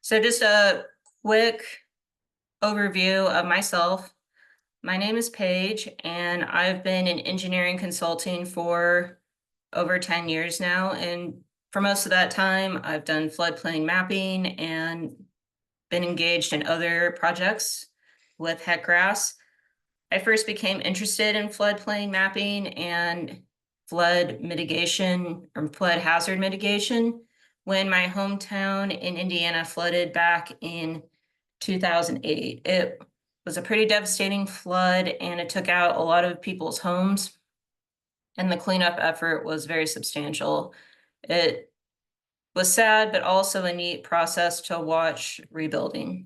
So just a quick overview of myself. My name is Paige, and I've been in engineering consulting for over 10 years now. And for most of that time, I've done floodplain mapping and been engaged in other projects with HEC-RAS. I first became interested in floodplain mapping and flood mitigation or flood hazard mitigation when my hometown in Indiana flooded back in 2008. It was a pretty devastating flood and it took out a lot of people's homes, and the cleanup effort was very substantial. It was sad, but also a neat process to watch rebuilding.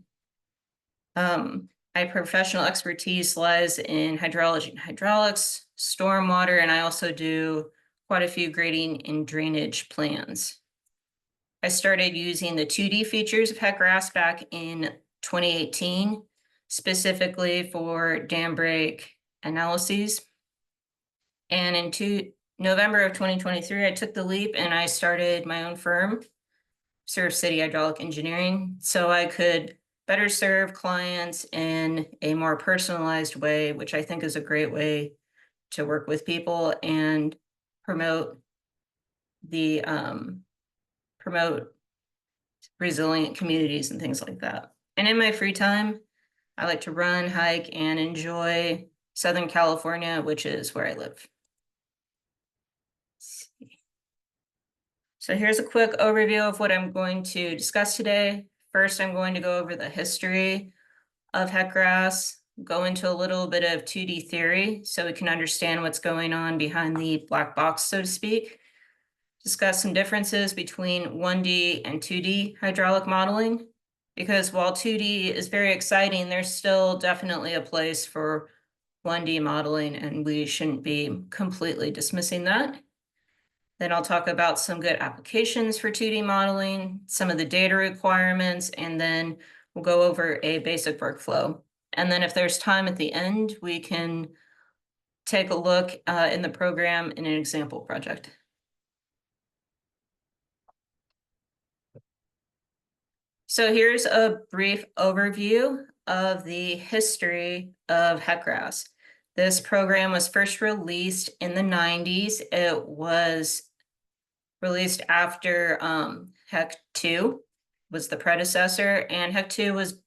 My professional expertise lies in hydrology and hydraulics, stormwater, and I also do quite a few grading and drainage plans. I started using the 2D features of HEC-RAS back in 2018, specifically for dam break analyses. And in November of 2023, I took the leap and I started my own firm, Surf City Hydraulic Engineering, so I could better serve clients in a more personalized way, which I think is a great way to work with people and promote the promote resilient communities and things like that. And in my free time, I like to run, hike, and enjoy Southern California, which is where I live. So here's a quick overview of what I'm going to discuss today. First, I'm going to go over the history of HEC-RAS, go into a little bit of 2D theory so we can understand what's going on behind the black box, so to speak. Discuss some differences between 1D and 2D hydraulic modeling, because while 2D is very exciting, there's still definitely a place for 1D modeling, and we shouldn't be completely dismissing that. Then I'll talk about some good applications for 2D modeling, some of the data requirements, and then we'll go over a basic workflow. And then if there's time at the end, we can take a look in the program in an example project. So here's a brief overview of the history of HEC-RAS. This program was first released in the 90s. It was released after HEC-2 was the predecessor, and HEC-2 was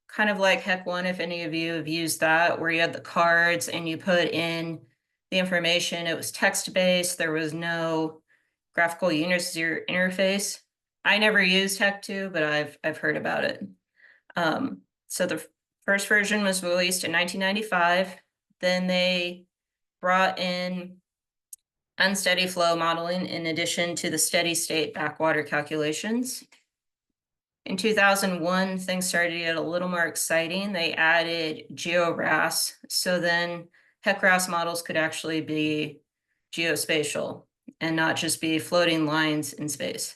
kind of like HEC-1, if any of you have used that, where you had the cards and you put in the information. It was text-based. There was no graphical user interface. I never used HEC-2, but I've heard about it. So the first version was released in 1995. Then they brought in unsteady flow modeling in addition to the steady state backwater calculations. In 2001, things started to get a little more exciting. They added GEO-RAS, so then HEC-RAS models could actually be geospatial and not just be floating lines in space.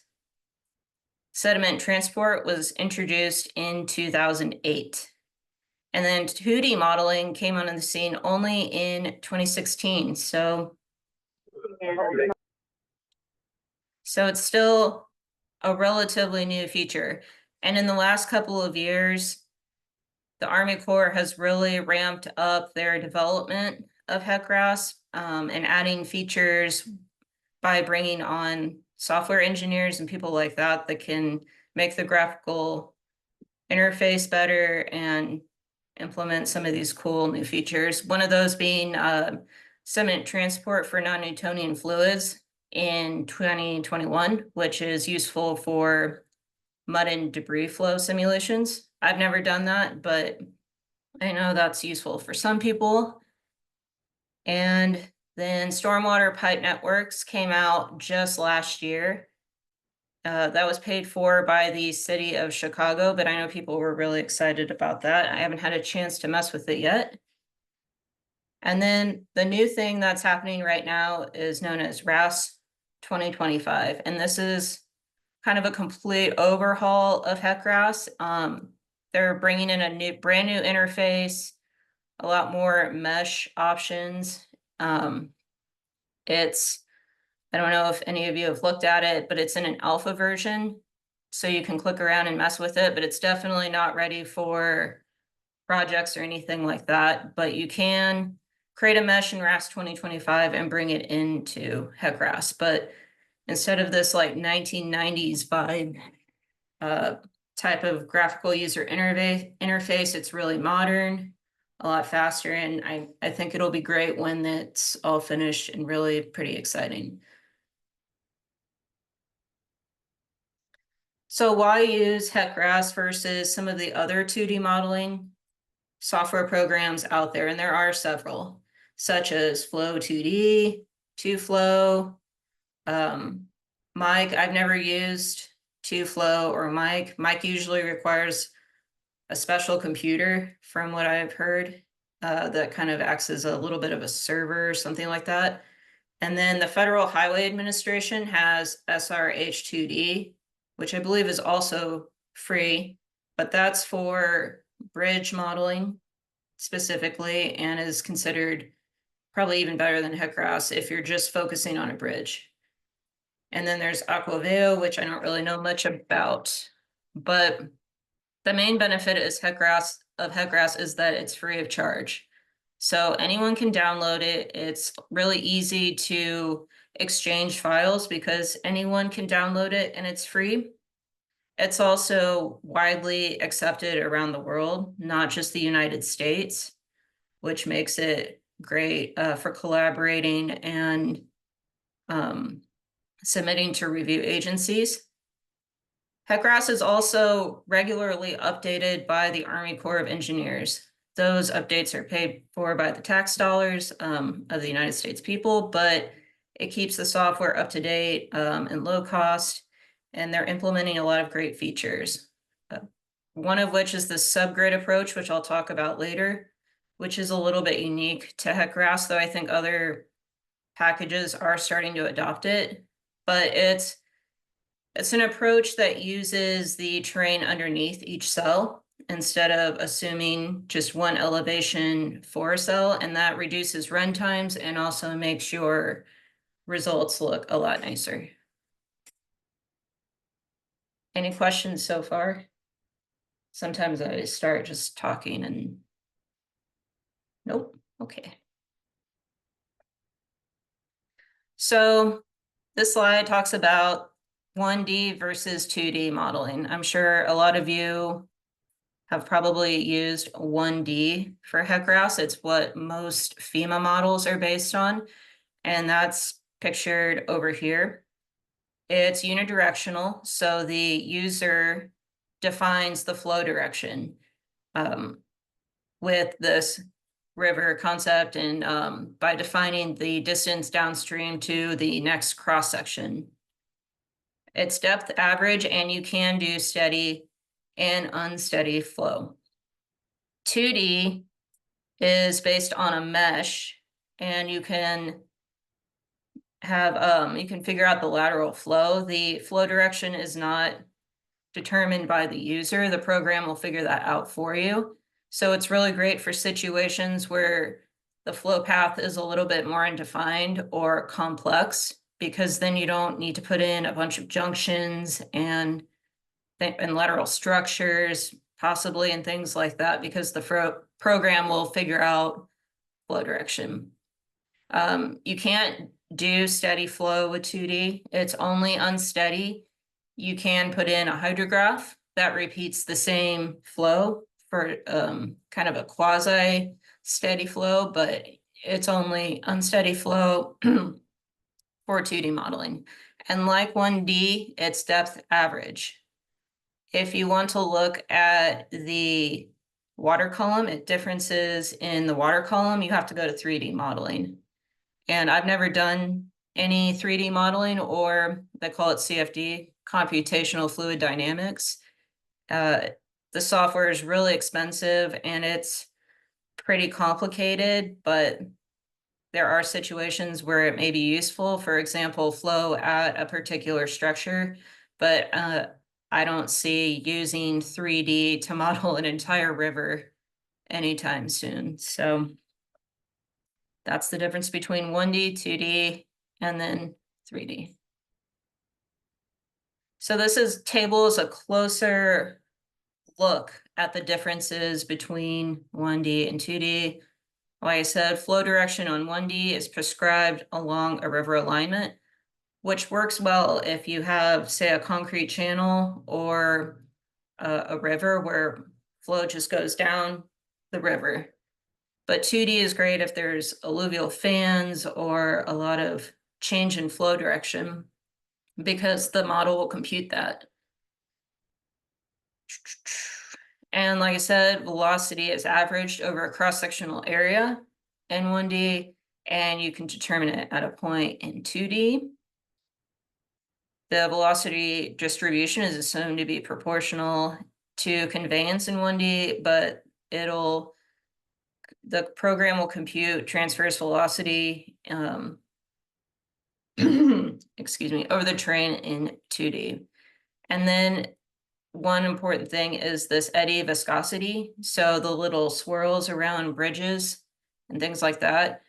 Sediment transport was introduced in 2008. And then 2D modeling came onto the scene only in 2016. So it's still a relatively new feature. And in the last couple of years, the Army Corps has really ramped up their development of HEC-RAS and adding features by bringing on software engineers and people like that that can make the graphical interface better and implement some of these cool new features. One of those being sediment transport for non-Newtonian fluids in 2021, which is useful for mud and debris flow simulations. I've never done that, but I know that's useful for some people. And then stormwater pipe networks came out just last year. That was paid for by the city of Chicago, but I know people were really excited about that. I haven't had a chance to mess with it yet. And then the new thing that's happening right now is known as RAS 2025. And this is kind of a complete overhaul of HEC-RAS. They're bringing in a brand new interface, a lot more mesh options. I don't know if any of you have looked at it, but it's in an alpha version. so you can click around and mess with it, but it's definitely not ready for projects or anything like that. But you can create a mesh in RAS 2025 and bring it into HEC-RAS. But instead of this like 1990s vibe type of graphical user interface, it's really modern, a lot faster, and I think it'll be great when it's all finished and really pretty exciting. So why use HEC-RAS versus some of the other 2D modeling software programs out there? And there are several, such as Flow 2D, 2Flow, Mike. I've never used 2Flow or Mike. Mike usually requires a special computer, from what I've heard, that kind of acts as a little bit of a server or something like that. And then the Federal Highway Administration has SRH2D, which I believe is also free, but that's for bridge modeling specifically, and is considered probably even better than HEC-RAS if you're just focusing on a bridge. And then there's Aquaveo, which I don't really know much about, but the main benefit is HEC-RAS is that it's free of charge. So anyone can download it. It's really easy to exchange files because anyone can download it and it's free. It's also widely accepted around the world, not just the United States, which makes it great for collaborating and submitting to review agencies. HEC-RAS is also regularly updated by the Army Corps of Engineers. Those updates are paid for by the tax dollars of the United States people, but it keeps the software up to date and low cost, and they're implementing a lot of great features. One of which is the subgrid approach, which I'll talk about later, which is a little bit unique to HEC-RAS, though I think other packages are starting to adopt it. But it's an approach that uses the terrain underneath each cell instead of assuming just one elevation for a cell, and that reduces run times and also makes your results look a lot nicer. Any questions so far? Sometimes I start just talking and nope. Okay. So this slide talks about 1D versus 2D modeling. I'm sure a lot of you have probably used 1D for HEC-RAS. It's what most FEMA models are based on, and that's pictured over here. It's unidirectional, so the user defines the flow direction with this river concept, and by defining the distance downstream to the next cross section. It's depth average, and you can do steady and unsteady flow. 2D is based on a mesh, and you can have you can figure out the lateral flow. The flow direction is not determined by the user. The program will figure that out for you. So it's really great for situations where the flow path is a little bit more undefined or complex, because then you don't need to put in a bunch of junctions and lateral structures, possibly, and things like that, because the program will figure out flow direction. You can't do steady flow with 2D. It's only unsteady. You can put in a hydrograph that repeats the same flow for kind of a quasi steady flow, but it's only unsteady flow for 2D modeling. And like 1D, it's depth average. If you want to look at the water column, differences in the water column, you have to go to 3D modeling. And I've never done any 3D modeling, or they call it CFD, computational fluid dynamics. The software is really expensive and it's pretty complicated, but there are situations where it may be useful. For example, flow at a particular structure, but I don't see using 3D to model an entire river anytime soon. So that's the difference between 1D, 2D, and then 3D. So table is a closer look at the differences between 1D and 2D. Like I said, flow direction on 1D is prescribed along a river alignment, which works well if you have, say, a concrete channel or a river where flow just goes down the river. But 2D is great if there's alluvial fans or a lot of change in flow direction, because the model will compute that. And like I said, velocity is averaged over a cross-sectional area in 1D, and you can determine it at a point in 2D. The velocity distribution is assumed to be proportional to conveyance in 1D, but the program will compute transverse velocity, excuse me, over the terrain in 2D. And then one important thing is this eddy viscosity. So the little swirls around bridges and things like that.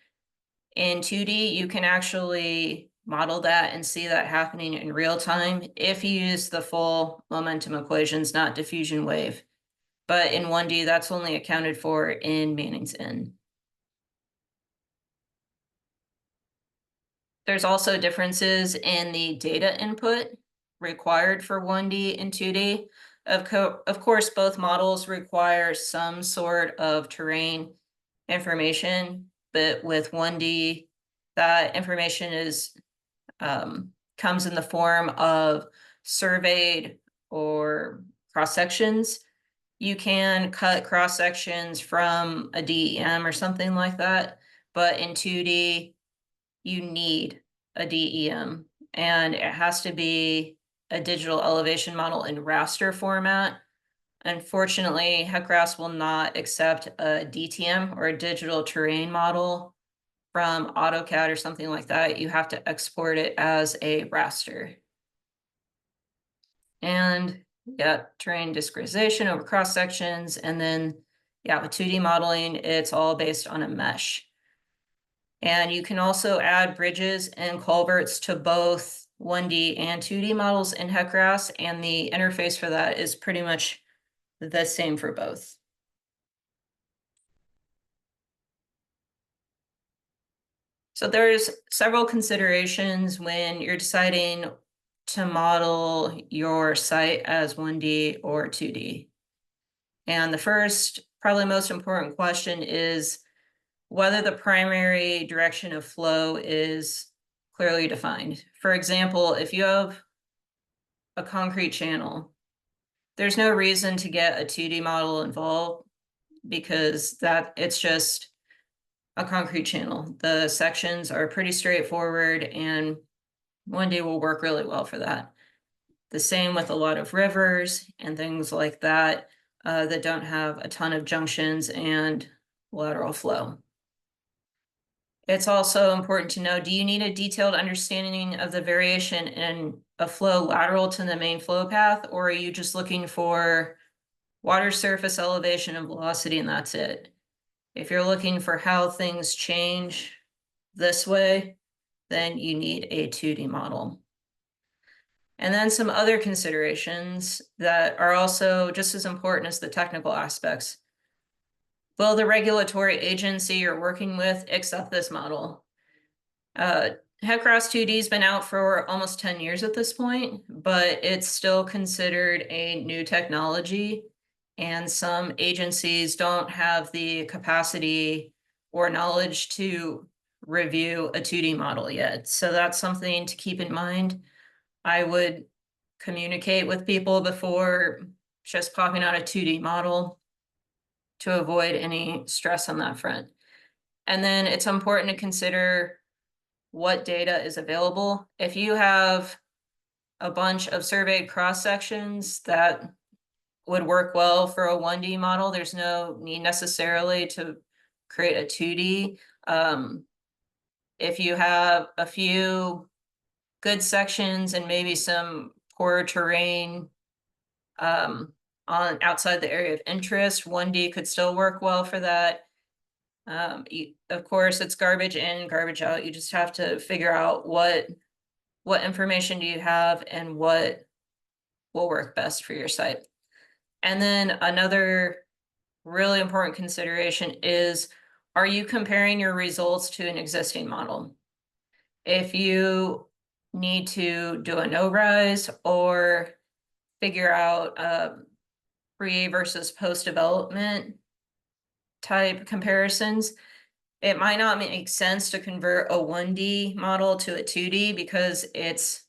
In 2D, you can actually model that and see that happening in real time if you use the full momentum equations, not diffusion wave. But in 1D, that's only accounted for in Manning's N. There's also differences in the data input required for 1D and 2D. Of course, both models require some sort of terrain information, but with 1D, that information comes in the form of surveyed or cross sections. You can cut cross sections from a DEM or something like that, but in 2D, you need a DEM, and it has to be a digital elevation model in raster format. Unfortunately, HEC-RAS will not accept a DTM or a digital terrain model from AutoCAD or something like that. You have to export it as a raster. And yeah, terrain discretization over cross sections. And then, yeah, with 2D modeling, it's all based on a mesh. And you can also add bridges and culverts to both 1D and 2D models in HEC-RAS, and the interface for that is pretty much the same for both. So there's several considerations when you're deciding to model your site as 1D or 2D. And the first, probably most important question is whether the primary direction of flow is clearly defined. For example, if you have a concrete channel, there's no reason to get a 2D model involved because it's just a concrete channel. The sections are pretty straightforward, and 1D will work really well for that. The same with a lot of rivers and things like that that don't have a ton of junctions and lateral flow. It's also important to know, do you need a detailed understanding of the variation in a flow lateral to the main flow path, or are you just looking for water surface elevation and velocity and that's it? If you're looking for how things change this way, then you need a 2D model. And then some other considerations that are also just as important as the technical aspects. Will the regulatory agency you're working with accept this model? HEC-RAS 2D has been out for almost 10 years at this point, but it's still considered a new technology, and some agencies don't have the capacity or knowledge to review a 2D model yet. So that's something to keep in mind. I would communicate with people before just popping out a 2D model to avoid any stress on that front. And then it's important to consider what data is available. If you have a bunch of surveyed cross sections that would work well for a 1D model, there's no need necessarily to create a 2D. If you have a few good sections and maybe some poor terrain on outside the area of interest, 1D could still work well for that. Of course, it's garbage in, garbage out. You just have to figure out what information do you have and what will work best for your site. And then another really important consideration is, are you comparing your results to an existing model? If you need to do a no-rise or figure out pre versus post-development type comparisons, it might not make sense to convert a 1D model to a 2D because it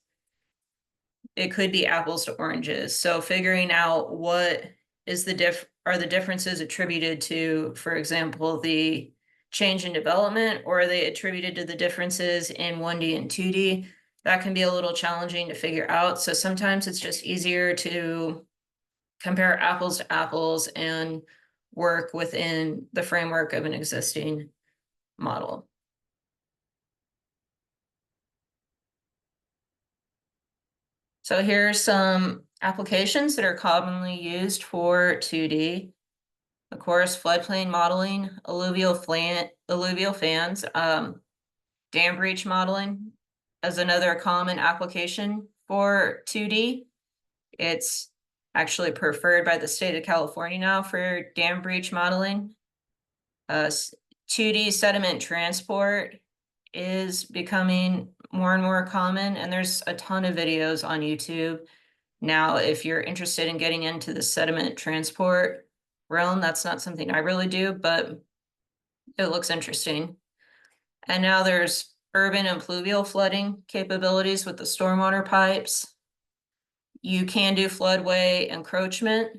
could be apples to oranges. So figuring out what is are the differences attributed to, for example, the change in development, or are they attributed to the differences in 1D and 2D? That can be a little challenging to figure out. So sometimes it's just easier to compare apples to apples and work within the framework of an existing model. So here's some applications that are commonly used for 2D. Of course, floodplain modeling, alluvial fans, dam breach modeling as another common application for 2D. It's actually preferred by the state of California now for dam breach modeling. 2D sediment transport is becoming more and more common, and there's a ton of videos on YouTube. Now, if you're interested in getting into the sediment transport realm, that's not something I really do, but it looks interesting. And now there's urban and pluvial flooding capabilities with the stormwater pipes. You can do floodway encroachment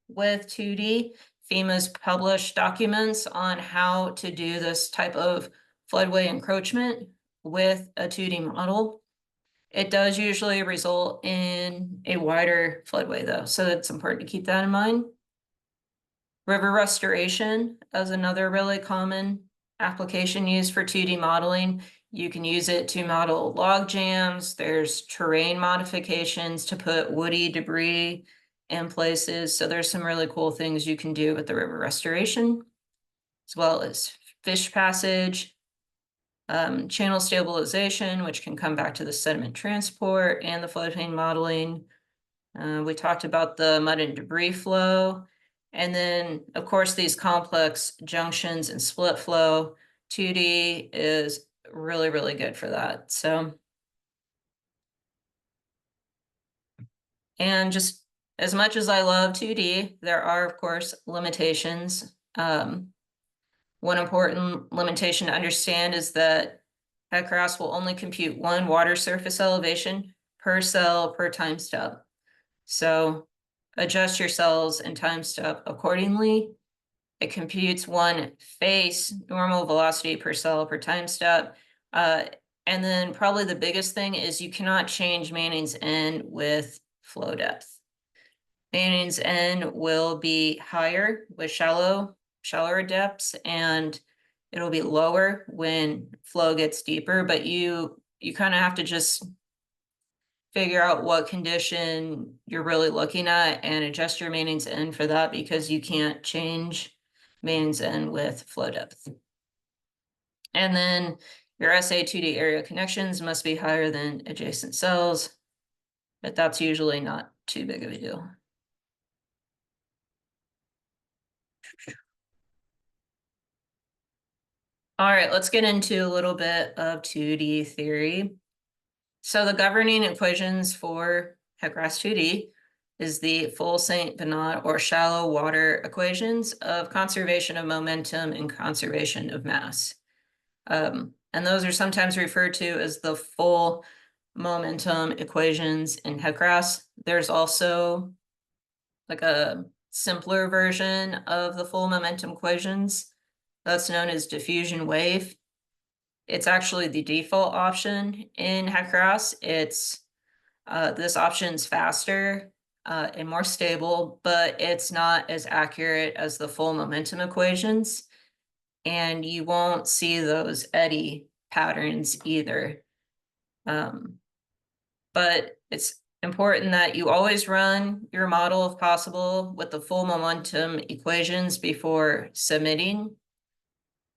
with 2D. FEMA's published documents on how to do this type of floodway encroachment with a 2D model. It does usually result in a wider floodway though, so it's important to keep that in mind. River restoration is another really common application used for 2D modeling. You can use it to model log jams. There's terrain modifications to put woody debris in places. So there's some really cool things you can do with the river restoration, as well as fish passage, channel stabilization, which can come back to the sediment transport and the floodplain modeling. We talked about the mud and debris flow. And then, of course, these complex junctions and split flow. 2D is really, really good for that. So, and just as much as I love 2D, there are, of course, limitations. One important limitation to understand is that HEC-RAS will only compute one water surface elevation per cell per time step. So adjust your cells and time step accordingly. It computes one face normal velocity per cell per time step. And then probably the biggest thing is you cannot change Manning's N with flow depth. Manning's N will be higher with shallower depths, and it'll be lower when flow gets deeper, but you kind of have to just figure out what condition you're really looking at and adjust your Manning's N for that, because you can't change Manning's N with flow depth. And then your SA2D area connections must be higher than adjacent cells, but that's usually not too big of a deal. All right, let's get into a little bit of 2D theory. So the governing equations for HEC-RAS 2D is the full Saint Bernard or shallow water equations of conservation of momentum and conservation of mass. And those are sometimes referred to as the full momentum equations in HEC-RAS. There's also like a simpler version of the full momentum equations that's known as diffusion wave. It's actually the default option in HEC-RAS. It's this option's faster and more stable, but it's not as accurate as the full momentum equations. And you won't see those eddy patterns either. But it's important that you always run your model if possible with the full momentum equations before submitting.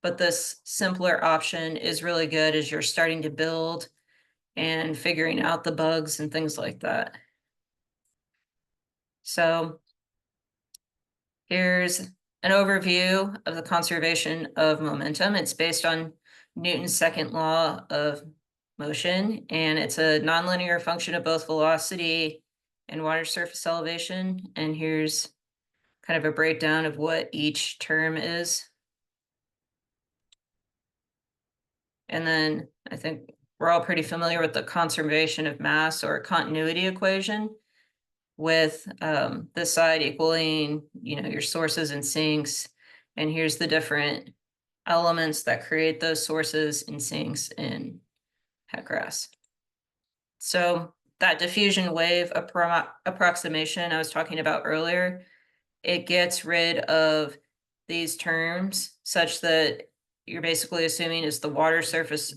But this simpler option is really good as you're starting to build and figuring out the bugs and things like that. So here's an overview of the conservation of momentum. It's based on Newton's second law of motion, and it's a nonlinear function of both velocity and water surface elevation. And here's kind of a breakdown of what each term is. And then I think we're all pretty familiar with the conservation of mass or continuity equation, with this side equaling, your sources and sinks. And here's the different elements that create those sources and sinks in HEC-RAS. So that diffusion wave approximation I was talking about earlier, it gets rid of these terms such that you're basically assuming is the water surface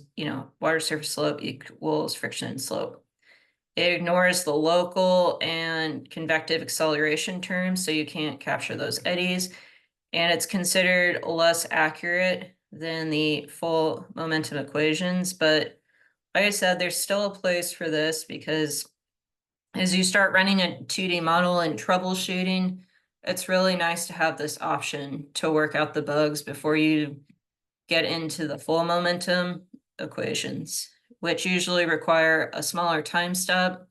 slope equals friction slope. It ignores the local and convective acceleration terms, so you can't capture those eddies. And it's considered less accurate than the full momentum equations. But like I said, there's still a place for this, because as you start running a 2D model and troubleshooting, it's really nice to have this option to work out the bugs before you get into the full momentum equations, which usually require a smaller time step,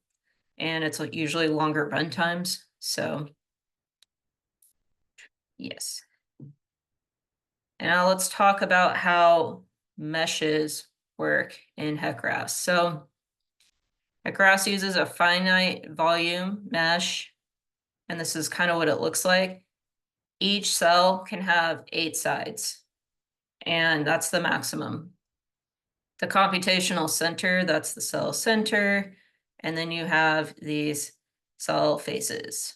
and it's usually longer run times. So yes. And now let's talk about how meshes work in HEC-RAS. So HEC-RAS uses a finite volume mesh, and this is kind of what it looks like. Each cell can have 8 sides, and that's the maximum. The computational center, that's the cell center, and then you have these cell faces.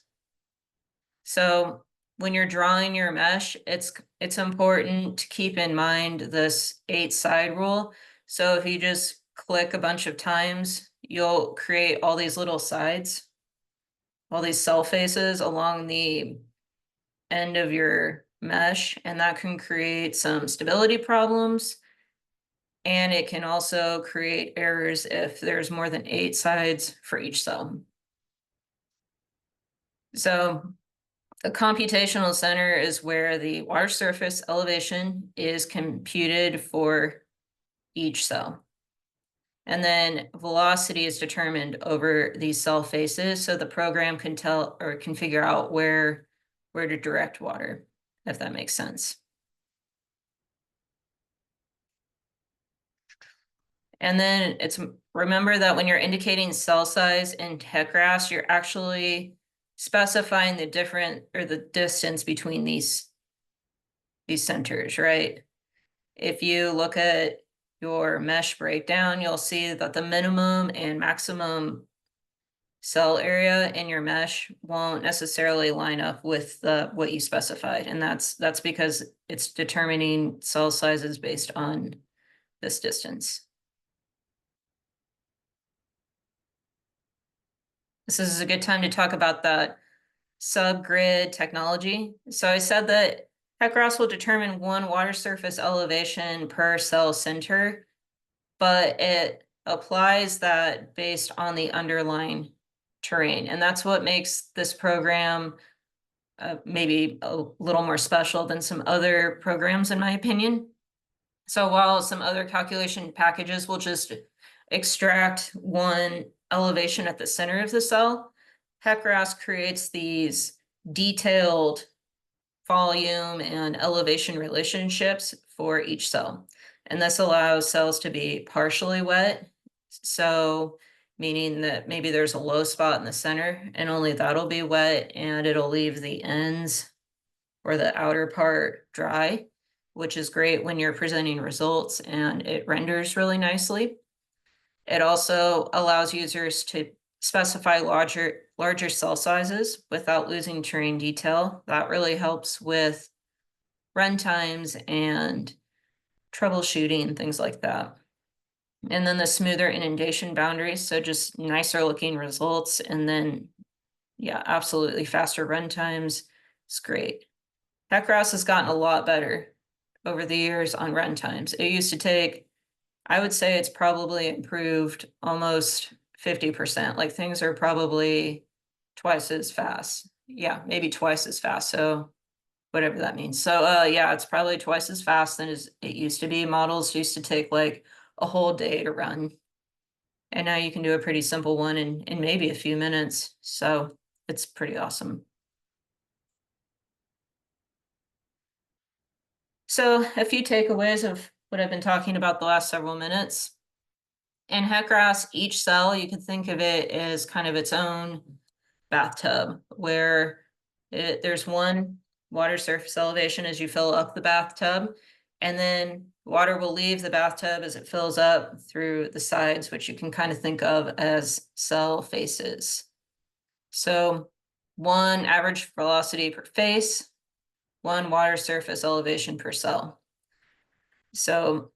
So when you're drawing your mesh, it's important to keep in mind this 8-side rule. So if you just click a bunch of times, you'll create all these little sides, all these cell faces along the end of your mesh, and that can create some stability problems. And it can also create errors if there's more than 8 sides for each cell. So the computational center is where the water surface elevation is computed for each cell. And then velocity is determined over these cell faces, so the program can tell or can figure out where to direct water, if that makes sense. And then remember that when you're indicating cell size in HEC-RAS, you're actually specifying the distance between these centers, right? If you look at your mesh breakdown, you'll see that the minimum and maximum cell area in your mesh won't necessarily line up with what you specified. And that's because it's determining cell sizes based on this distance. This is a good time to talk about that subgrid technology. So I said that HEC-RAS will determine one water surface elevation per cell center, but it applies that based on the underlying terrain. And that's what makes this program maybe a little more special than some other programs, in my opinion. So while some other calculation packages will just extract one elevation at the center of the cell, HEC-RAS creates these detailed volume and elevation relationships for each cell. And this allows cells to be partially wet. So meaning that maybe there's a low spot in the center and only that'll be wet, and it'll leave the ends or the outer part dry, which is great when you're presenting results and it renders really nicely. It also allows users to specify larger cell sizes without losing terrain detail. That really helps with runtimes and troubleshooting and things like that. And then the smoother inundation boundaries, so just nicer looking results. And then, yeah, absolutely faster runtimes. It's great. HEC-RAS has gotten a lot better over the years on runtimes. It used to take, I would say it's probably improved almost 50%. Like things are probably twice as fast. Yeah, maybe twice as fast. So whatever that means. So yeah, it's probably twice as fast than it used to be. Models used to take like a whole day to run. And now you can do a pretty simple one in maybe a few minutes. So it's pretty awesome. So a few takeaways of what I've been talking about the last several minutes. In HEC-RAS, each cell, you could think of it as kind of its own bathtub, where there's one water surface elevation as you fill up the bathtub, and then water will leave the bathtub as it fills up through the sides, which you can kind of think of as cell faces. So one average velocity per face, one water surface elevation per cell. So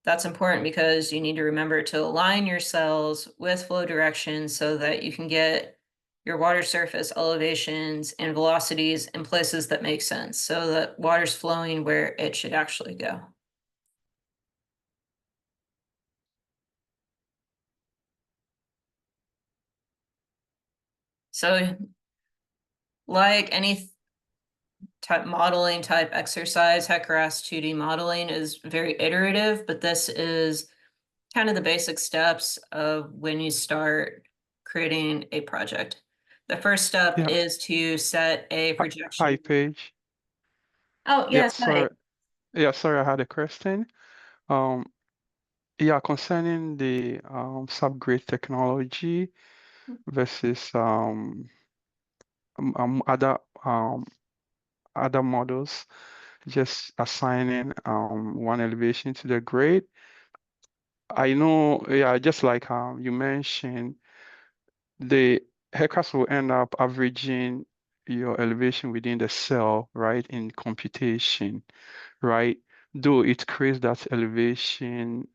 that's important because you need to remember to align your cells with flow directions so that you can get your water surface elevations and velocities in places that make sense so that water's flowing where it should actually go. So like any type modeling type exercise, HEC-RAS 2D modeling is very iterative, but this is kind of the basic steps of when you start creating a project. The first step Yeah. is to set a Hi, projection. Paige. Oh, Yeah, yes, hi. sorry. Yeah, sorry, I had a question. Um, yeah, concerning the subgrade technology versus um, um, other um other models, just assigning one elevation to the grade. I know, yeah, just like you mentioned, the hackers will end up averaging your elevation within the cell, right, in computation, right? Though it creates that elevation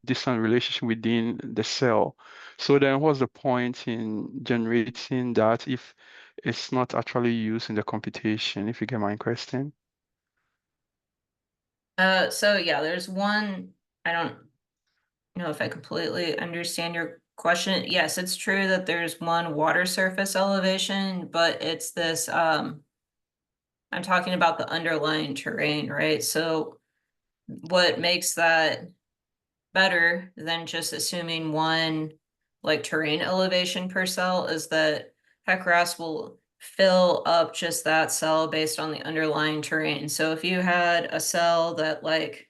distant relationship within the cell. So then what's the point in generating that if it's not actually used in the computation, if you get my question? So yeah, there's one, I don't know if I completely understand your question. Yes, it's true that there's one water surface elevation, but it's this, I'm talking about the underlying terrain, right? So what makes that better than just assuming one like terrain elevation per cell is that HEC-RAS will fill up just that cell based on the underlying terrain. So if you had a cell that like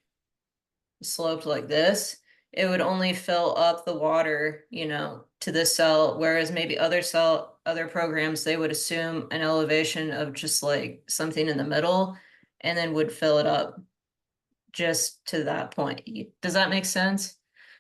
sloped like this, it would only fill up the water, to this cell, whereas maybe other programs, they would assume an elevation of just like something in the middle and then would fill it up just to that point. Does that make sense?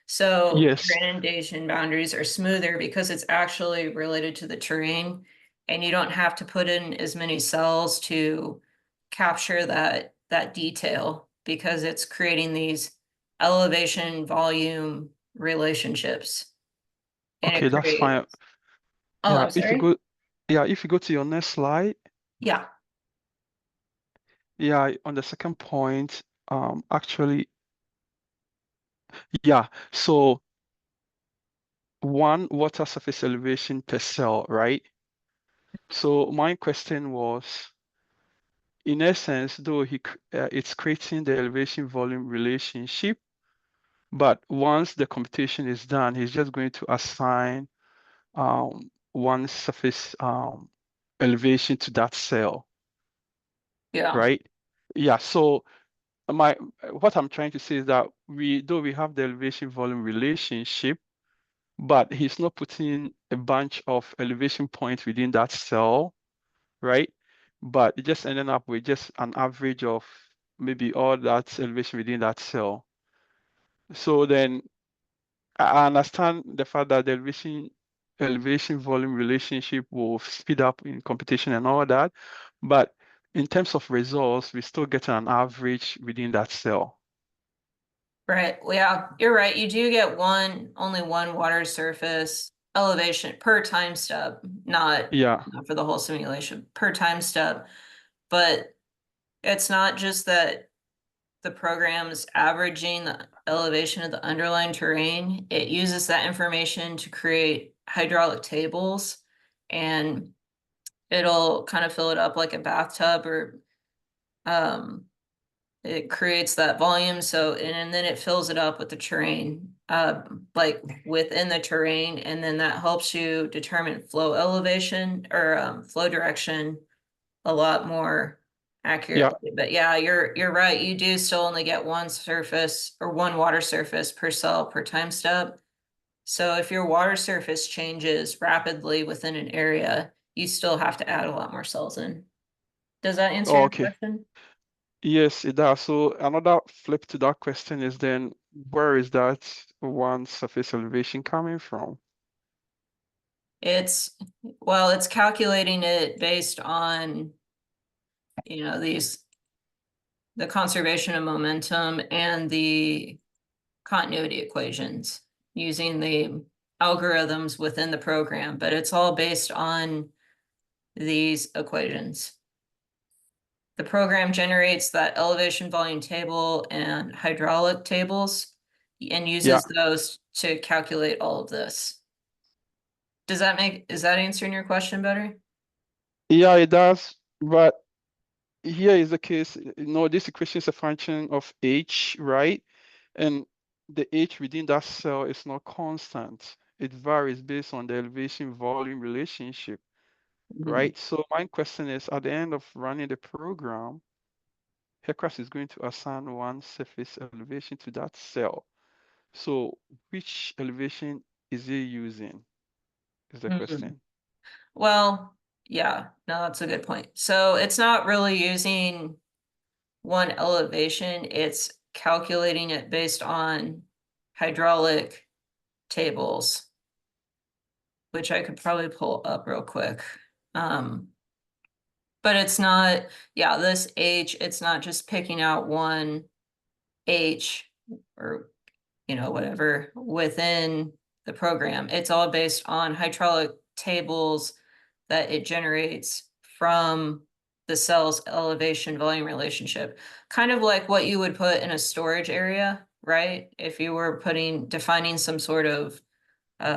So Yes. inundation boundaries are smoother because it's actually related to the terrain, and you don't have to put in as many cells to capture that detail because it's creating these elevation volume relationships, and Okay, it that's fine. creates. Oh, Yeah, I'm if you sorry. go, yeah, if you go to your next slide, Yeah. yeah, on the second point, actually, yeah, so one water surface elevation per cell, right? So my question was, in essence, though it's creating the elevation volume relationship, but once the computation is done, he's just going to assign one surface elevation to that cell, Yeah. right? Yeah, so my what I'm trying to say is that though we have the elevation volume relationship, but he's not putting a bunch of elevation points within that cell, right? But it just ended up with just an average of maybe all that elevation within that cell. So then I understand the fact that the elevation volume relationship will speed up in computation and all that, but in terms of results, we still get an average within that cell. Right. Well, yeah, you're right. You do get only one water surface elevation per time step, not, Yeah. not for the whole simulation, per time step. But it's not just that the program's averaging the elevation of the underlying terrain. It uses that information to create hydraulic tables and it'll kind of fill it up like a bathtub, or it creates that volume. So, and then it fills it up with the terrain, like within the terrain, and then that helps you determine flow elevation or flow direction a lot more Yeah. accurately. But yeah, you're right. You do still only get one surface or one water surface per cell per time step. So if your water surface changes rapidly within an area, you still have to add a lot more cells in. Does that answer Oh, your okay. question? Yes, it does. So another flip to that question is then where is that one surface elevation coming from? It's, well, it's calculating it based on, you know, the conservation of momentum and the continuity equations using the algorithms within the program, but it's all based on these equations. The program generates that elevation volume table and hydraulic tables and Yeah. uses those to calculate all of this. Is that answering your question better? Yeah, it does. But here is the case, this equation is a function of h, right? And the h within that cell is not constant. It varies based on the elevation volume relationship, Mhm. right? So my question is, at the end of running the program, HEC-RAS is going to assign one surface elevation to that cell. So which elevation is it using is the Mhm. question. Well, yeah, no, that's a good point. So it's not really using one elevation, it's calculating it based on hydraulic tables, which I could probably pull up real quick. But it's not, yeah, this H, it's not just picking out one H or, you know, whatever within the program. It's all based on hydraulic tables that it generates from the cell's elevation volume relationship. Kind of like what you would put in a storage area, right? If you were defining some sort of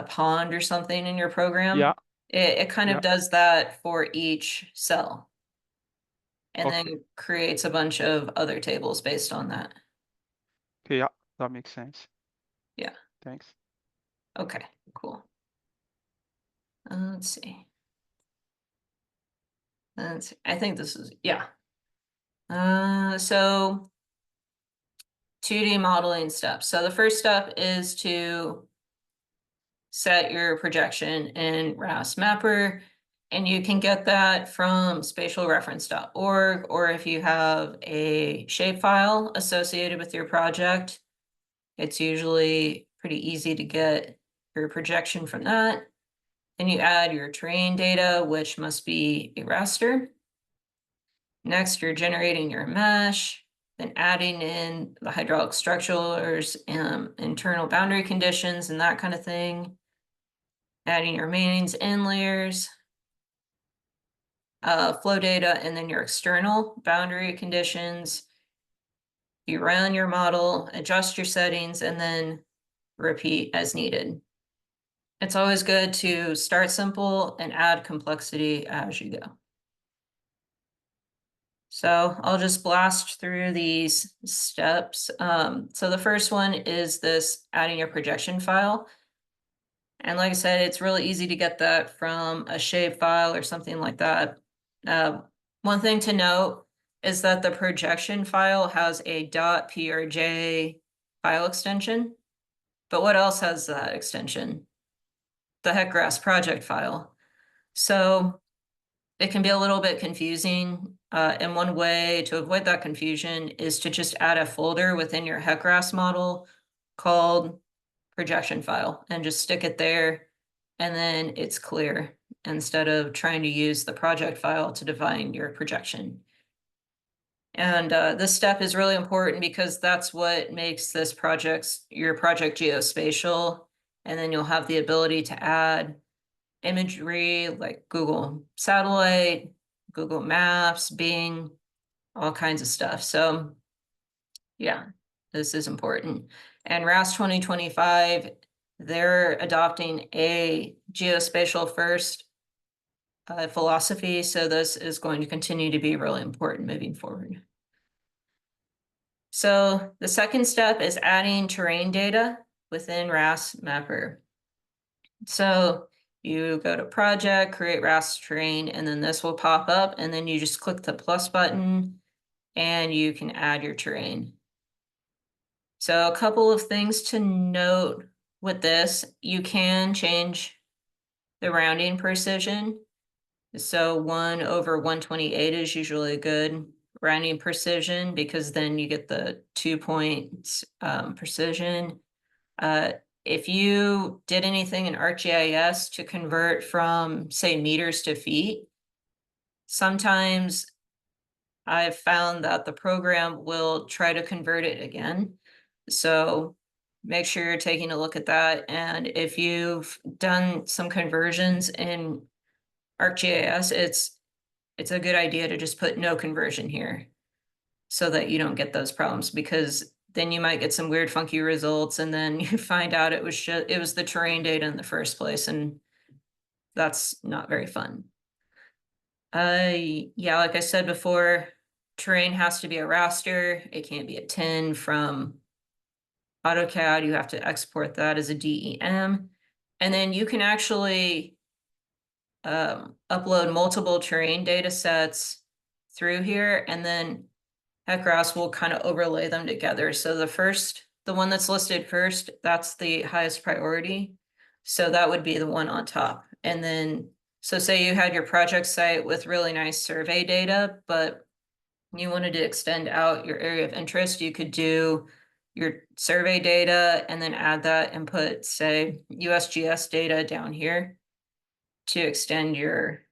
pond or something in your program, Yeah, it kind yeah, of does that for each cell and okay. then creates a bunch of other tables based on that. Okay, yeah, that makes sense. Yeah. Thanks. Okay, cool. Let's see. I think this is, yeah. So 2D modeling steps. So the first step is to set your projection in RAS Mapper, and you can get that from spatialreference.org, or if you have a shapefile associated with your project, it's usually pretty easy to get your projection from that. Then you add your terrain data, which must be a raster. Next, you're generating your mesh, then adding in the hydraulic structures, internal boundary conditions and that kind of thing. Adding your mains and layers, flow data, and then your external boundary conditions. You run your model, adjust your settings, and then repeat as needed. It's always good to start simple and add complexity as you go. So I'll just blast through these steps. So the first one is this adding your projection file. And like I said, it's really easy to get that from a shape file or something like that. One thing to note is that the projection file has a .prj file extension. But what else has that extension? The HEC-RAS project file. So it can be a little bit confusing. And one way to avoid that confusion is to just add a folder within your HEC-RAS model called projection file and just stick it there, and then it's clear instead of trying to use the project file to define your projection. And this step is really important because that's what makes your project geospatial. And then you'll have the ability to add imagery like Google Satellite, Google Maps, Bing, all kinds of stuff. So yeah, this is important. And RAS 2025, they're adopting a geospatial first philosophy, so this is going to continue to be really important moving forward. So the second step is adding terrain data within HEC-RAS Mapper. So you go to project, create HEC-RAS terrain, and then this will pop up, and then you just click the plus button and you can add your terrain. So a couple of things to note with this, you can change the rounding precision. So 1/128 is usually a good rounding precision because then you get the 2 points precision. If you did anything in ArcGIS to convert from, say, meters to feet, sometimes I've found that the program will try to convert it again. So make sure you're taking a look at that. And if you've done some conversions in ArcGIS, it's a good idea to just put no conversion here so that you don't get those problems, because then you might get some weird funky results and then you find out it was the terrain data in the first place, and that's not very fun. Yeah, like I said before, terrain has to be a raster. It can't be a tin from AutoCAD. You have to export that as a DEM. And then you can actually upload multiple terrain data sets through here, and then HEC-RAS will kind of overlay them together. So the one that's listed first, that's the highest priority. So that would be the one on top. And then, so say you had your project site with really nice survey data, but you wanted to extend out your area of interest, you could do your survey data and then add that and put, say, USGS data down here to extend your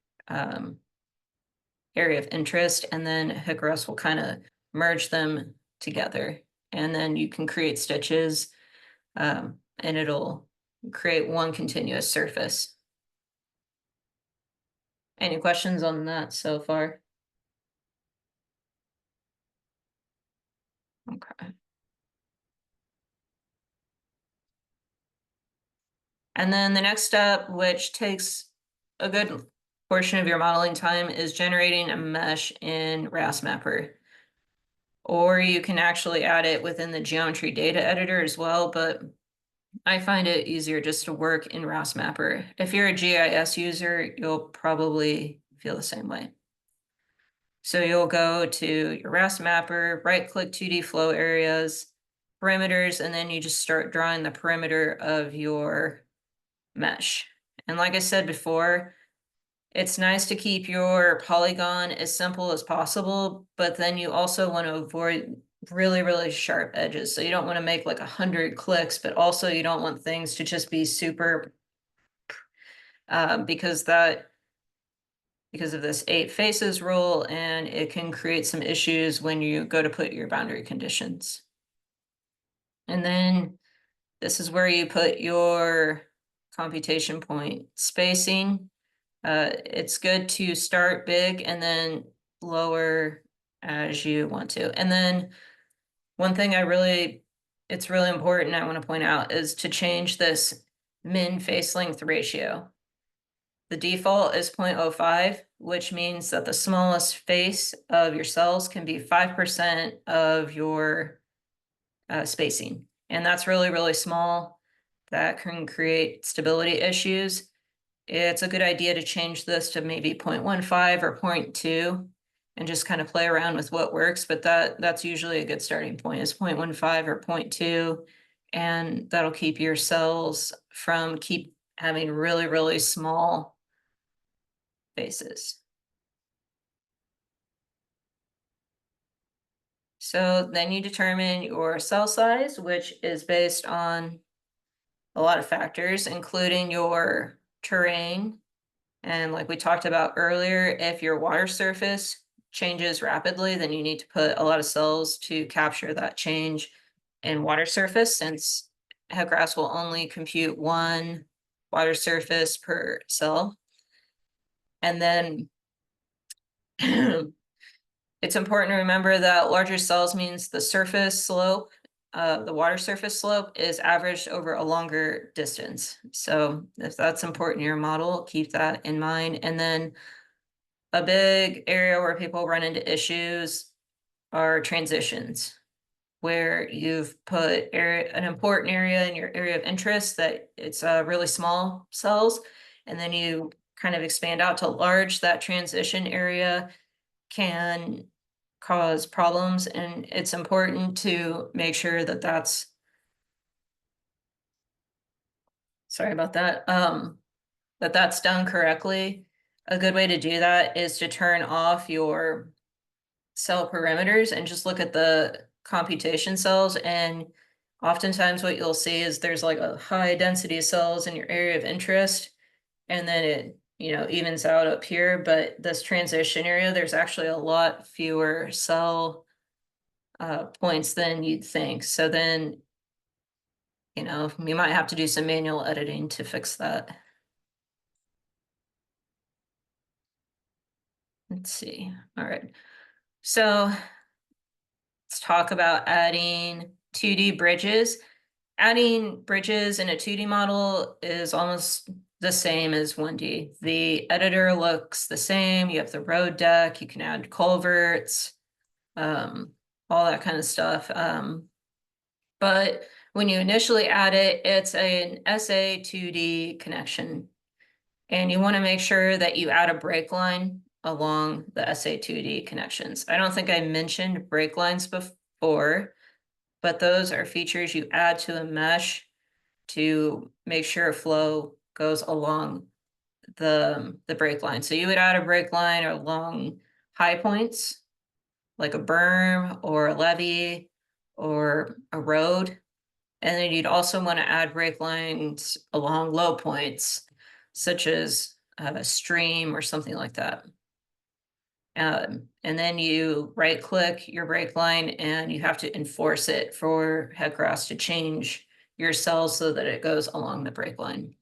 area of interest, and then HEC-RAS will kind of merge them together, and then you can create stitches, and it'll create one continuous surface. Any questions on that so far? Okay. And then the next step, which takes a good portion of your modeling time, is generating a mesh in HEC-RAS Mapper. Or you can actually add it within the geometry data editor as well, but I find it easier just to work in HEC-RAS Mapper. If you're a GIS user, you'll probably feel the same way. So you'll go to your HEC-RAS Mapper, right-click 2D flow areas, perimeters, and then you just start drawing the perimeter of your mesh. And like I said before, it's nice to keep your polygon as simple as possible, but then you also want to avoid really, really sharp edges. So you don't want to make like 100 clicks, but also you don't want things to just be super, because of this 8 faces rule, and it can create some issues when you go to put your boundary conditions. And then this is where you put your computation point spacing. It's good to start big and then lower as you want to. And then one thing it's really important I want to point out is to change this min face length ratio. The default is 0.05, which means that the smallest face of your cells can be 5% of your spacing. And that's really, really small. That can create stability issues. It's a good idea to change this to maybe 0.15 or 0.2 and just kind of play around with what works. But that's usually a good starting point, is 0.15 or 0.2. And that'll keep your cells from having really, really small faces. So then you determine your cell size, which is based on a lot of factors, including your terrain. And like we talked about earlier, if your water surface changes rapidly, then you need to put a lot of cells to capture that change in water surface, since HEC-RAS will only compute one water surface per cell. And then it's important to remember that larger cells means the surface slope the water surface slope is averaged over a longer distance. So if that's important in your model, keep that in mind. And then a big area where people run into issues are transitions, where you've put an important area in your area of interest that it's really small cells, and then you kind of expand out to large. That transition area can cause problems, and it's important to make sure that sorry about that, that's done correctly. A good way to do that is to turn off your cell perimeters and just look at the computation cells. And oftentimes what you'll see is there's like a high density of cells in your area of interest, and then it, evens out up here. But this transition area, there's actually a lot fewer cell points than you'd think. So then, we might have to do some manual editing to fix that. Let's see. All right. So let's talk about adding 2D bridges. Adding bridges in a 2D model is almost the same as 1D. The editor looks the same. You have the road deck, you can add culverts, all that kind of stuff. But when you initially add it, it's an SA2D connection. And you want to make sure that you add a break line along the SA2D connections. I don't think I mentioned break lines before, but those are features you add to a mesh to make sure flow goes along the break line. So you would add a break line along high points, like a berm or a levee or a road. And then you'd also want to add break lines along low points, such as a stream or something like that. And then you right click your break line and you have to enforce it for HEC-RAS to change your cell so that it goes along the break line.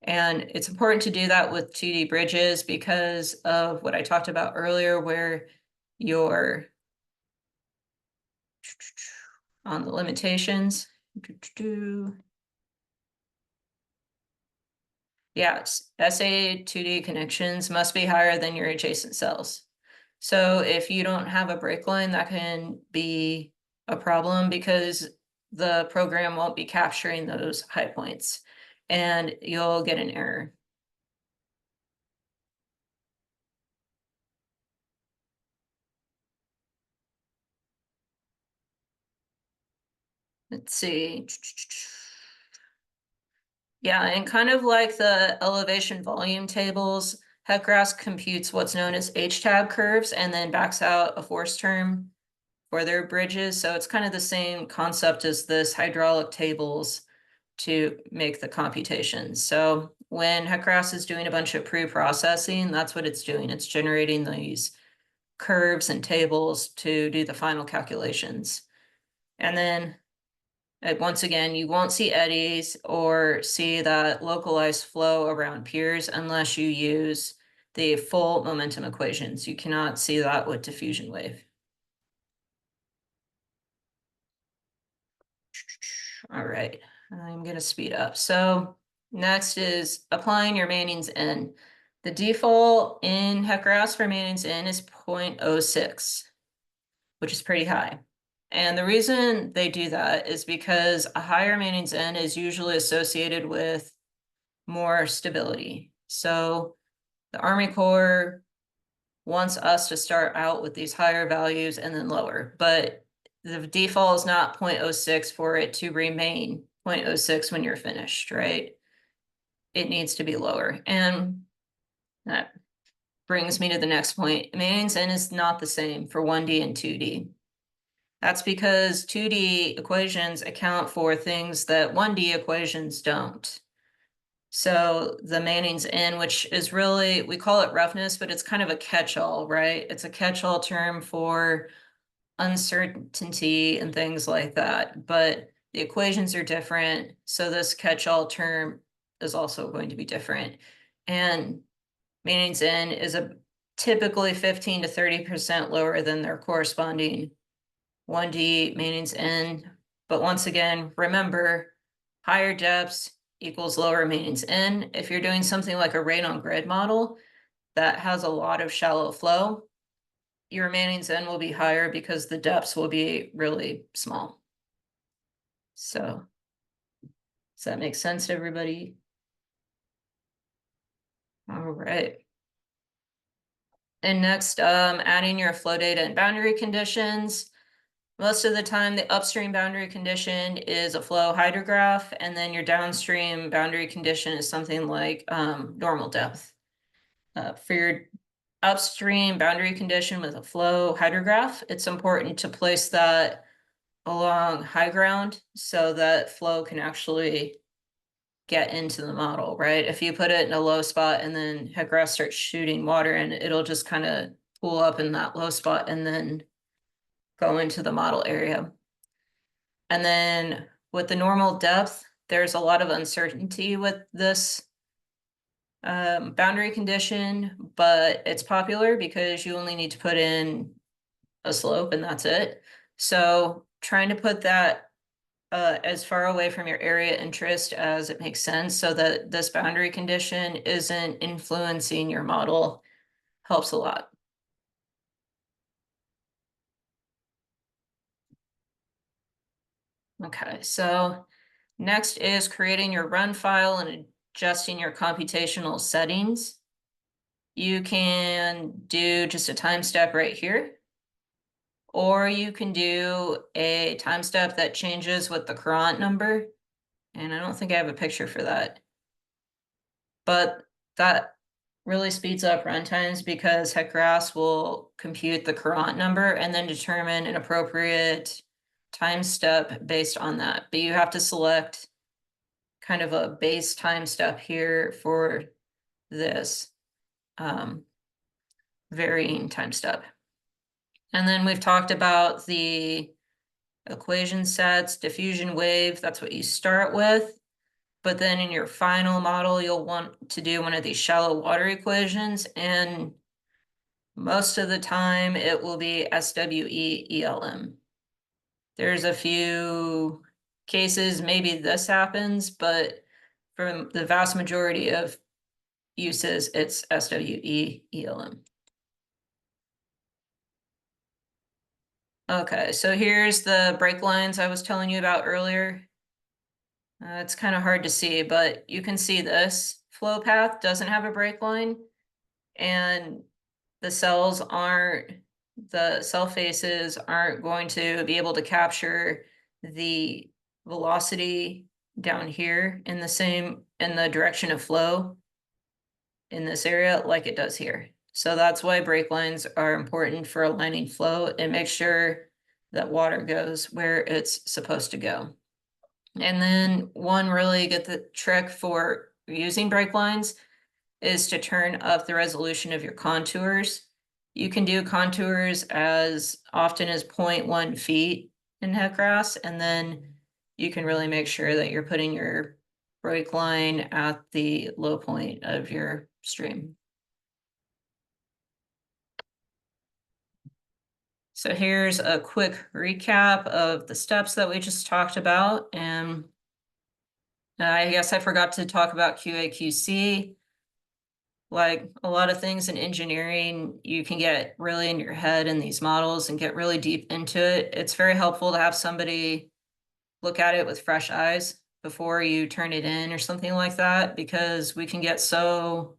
And it's important to do that with 2D bridges because of what I talked about earlier, where you're on the limitations. Yeah, SA2D connections must be higher than your adjacent cells. So if you don't have a break line, that can be a problem because the program won't be capturing those high points and you'll get an error. Let's see. Yeah, and kind of like the elevation volume tables, HEC-RAS computes what's known as H-tab curves and then backs out a force term for their bridges. So it's kind of the same concept as this hydraulic tables to make the computations. So when HEC-RAS is doing a bunch of pre-processing, that's what it's doing. It's generating these curves and tables to do the final calculations. And then once again, you won't see eddies or see that localized flow around piers unless you use the full momentum equations. You cannot see that with diffusion wave. All right, I'm gonna speed up. So next is applying your Manning's N. The default in HEC-RAS for Manning's N is 0.06, which is pretty high. And the reason they do that is because a higher Manning's N is usually associated with more stability. So the Army Corps wants us to start out with these higher values and then lower, but the default is not 0.06 for it to remain 0.06 when you're finished, right? It needs to be lower. And that brings me to the next point. Manning's N is not the same for 1D and 2D. That's because 2D equations account for things that 1D equations don't. So the Manning's N, which is really, we call it roughness, but it's kind of a catch-all, right? It's a catch-all term for uncertainty and things like that. But the equations are different. So this catch-all term is also going to be different. And Manning's N is typically 15 to 30% lower than their corresponding 1D maintenance in. But once again, remember, higher depths equals lower maintenance in. If you're doing something like a rain on grid model that has a lot of shallow flow, your maintenance in will be higher because the depths will be really small. So, does that make sense to everybody? All right. And next, adding your flow data and boundary conditions. Most of the time, the upstream boundary condition is a flow hydrograph, and then your downstream boundary condition is something like normal depth. For your upstream boundary condition with a flow hydrograph, it's important to place that along high ground so that flow can actually get into the model, right? If you put it in a low spot and then HEC-RAS starts shooting water in, it'll just kind of pool up in that low spot and then go into the model area. And then with the normal depth, there's a lot of uncertainty with this boundary condition, but it's popular because you only need to put in a slope and that's it. So trying to put that as far away from your area interest as it makes sense so that this boundary condition isn't influencing your model helps a lot. Okay, so next is creating your run file and adjusting your computational settings. You can do just a time step right here, or you can do a time step that changes with the current number. And I don't think I have a picture for that. But that really speeds up runtimes because HEC-RAS will compute the current number and then determine an appropriate time step based on that. But you have to select kind of a base time step here for this varying time step. And then we've talked about the equation sets, diffusion wave, that's what you start with. But then in your final model, you'll want to do one of these shallow water equations. And most of the time it will be SWE-ELM. There's a few cases, maybe this happens, but for the vast majority of uses, it's SWE-ELM. Okay, so here's the break lines I was telling you about earlier. It's kind of hard to see, but you can see this flow path doesn't have a break line, and the cell faces aren't going to be able to capture the velocity down here in the direction of flow in this area like it does here. So that's why break lines are important for aligning flow and make sure that water goes where it's supposed to go. And then one really good trick for using break lines is to turn up the resolution of your contours. You can do contours as often as 0.1 feet in HEC-RAS, and then you can really make sure that you're putting your break line at the low point of your stream. So here's a quick recap of the steps that we just talked about. And I guess I forgot to talk about QA/QC. Like a lot of things in engineering, you can get really in your head in these models and get really deep into it. It's very helpful to have somebody look at it with fresh eyes before you turn it in or something like that, because we can get so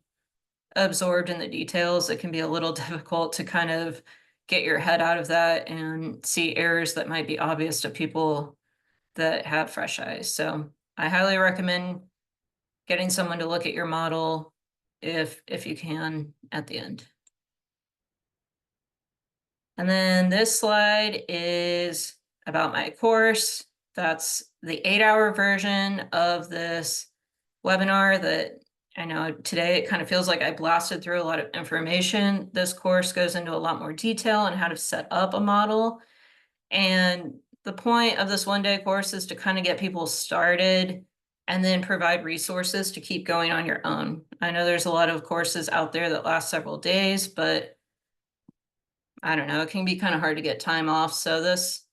absorbed in the details, it can be a little difficult to kind of get your head out of that and see errors that might be obvious to people that have fresh eyes. So I highly recommend getting someone to look at your model if you can at the end. And then this slide is about my course. That's the 8-hour version of this webinar that I know today it kind of feels like I blasted through a lot of information. This course goes into a lot more detail on how to set up a model. And the point of this one-day course is to kind of get people started and then provide resources to keep going on your own. I know there's a lot of courses out there that last several days, but I don't know, it can be kind of hard to get time off. So this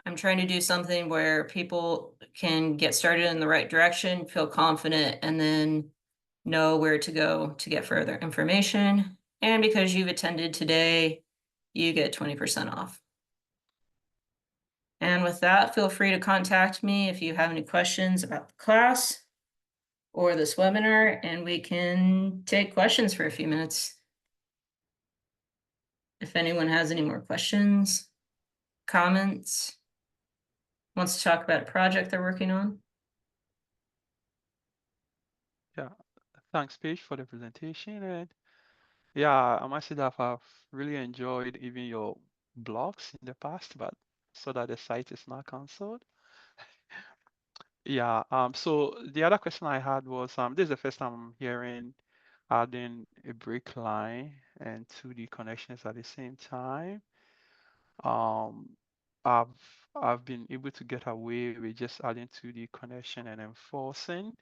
I'm trying to do something where people can get started in the right direction, feel confident, and then know where to go to get further information. And because you've attended today, you get 20% off. And with that, feel free to contact me if you have any questions about the class or this webinar, and we can take questions for a few minutes. If anyone has any more questions, comments, wants to talk about a project they're working on. Yeah, thanks, Paige, for the presentation. And yeah, I must say that I've really enjoyed even your blogs in the past, but so that the site is not canceled. Yeah, so the other question I had was, this is the first time I'm hearing adding a break line and 2D connections at the same time. Um, I've been able to get away with just adding 2D connection and enforcing,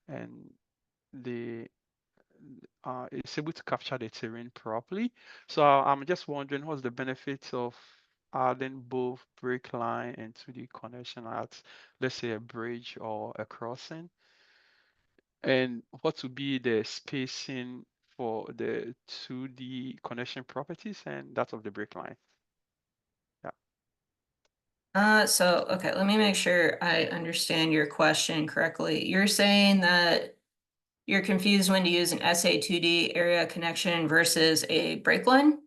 and the it's able to capture the terrain properly. So I'm just wondering what's the benefit of adding both break line and 2D connection at, let's say, a bridge or a crossing, and what would be the spacing for the 2D connection properties and that of the break line. So, okay, let me make sure I understand your question correctly. You're saying that you're confused when to use an SA2D area connection versus a break line?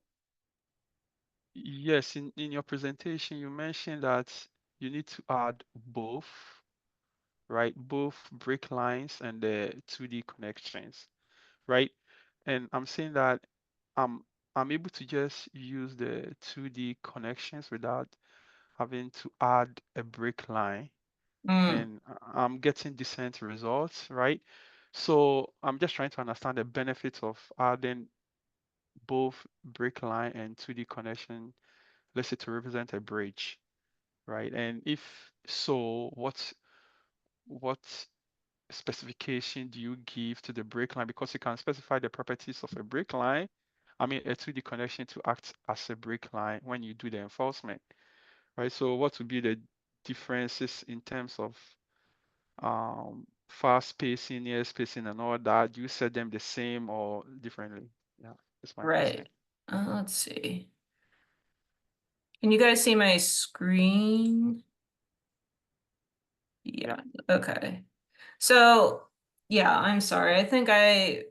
Yes, in your presentation, you mentioned that you need to add both, right? Both break lines and the 2D connections, right? And I'm saying that I'm I'm able to just use the 2D connections without having to add a break line, Mm, and I'm getting decent results, right? So I'm just trying to understand the benefits of adding both break line and 2D connection, let's say to represent a bridge, right? And if so, what specification do you give to the break line? Because you can specify the properties of a break line, I mean a 2D connection to act as a break line when you do the enforcement, right? So what would be the differences in terms of fast spacing, near spacing, and all that? Do you set them the same or differently? Yeah, that's my question. right. Let's see. Can you guys see my screen? Yeah. Yeah, okay. So, yeah, I'm sorry. I think I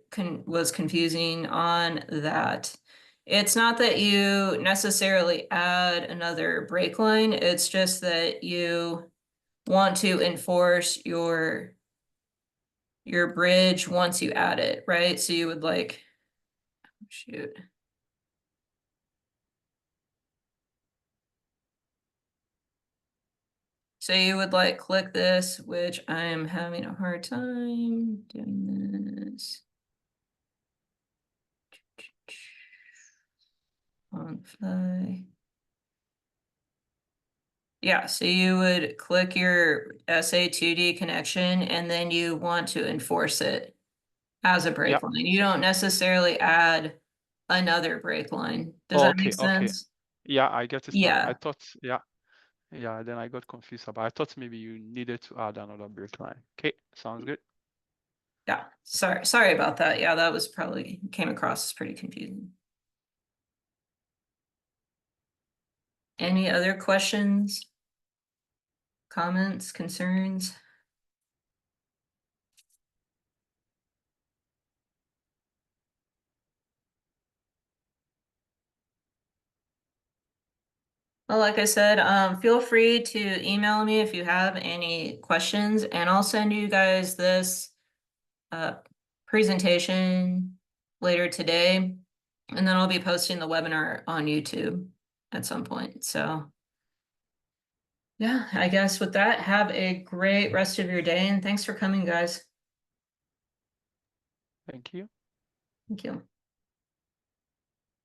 was confusing on that. It's not that you necessarily add another break line, it's just that you want to enforce your bridge once you add it, right? So you would like, shoot. So you would like click this, which I am having a hard time doing this. On the fly. Yeah, so you would click your SA2D connection and then you want to enforce it as a Yeah. break line. You don't necessarily add another break line. Does that make Okay, okay. sense? Yeah, I get it now. I Yeah, thought, yeah, yeah, then I got confused about. I thought maybe you needed to add another break line. Okay, sounds good. yeah. Sorry about that. Yeah, that was probably came across as pretty confusing. Any other questions, comments, concerns? Well, like I said, feel free to email me if you have any questions, and I'll send you guys this presentation later today, and then I'll be posting the webinar on YouTube at some point. So yeah, I guess with that, have a great rest of your day, and thanks for coming, guys. Thank you. Thank you.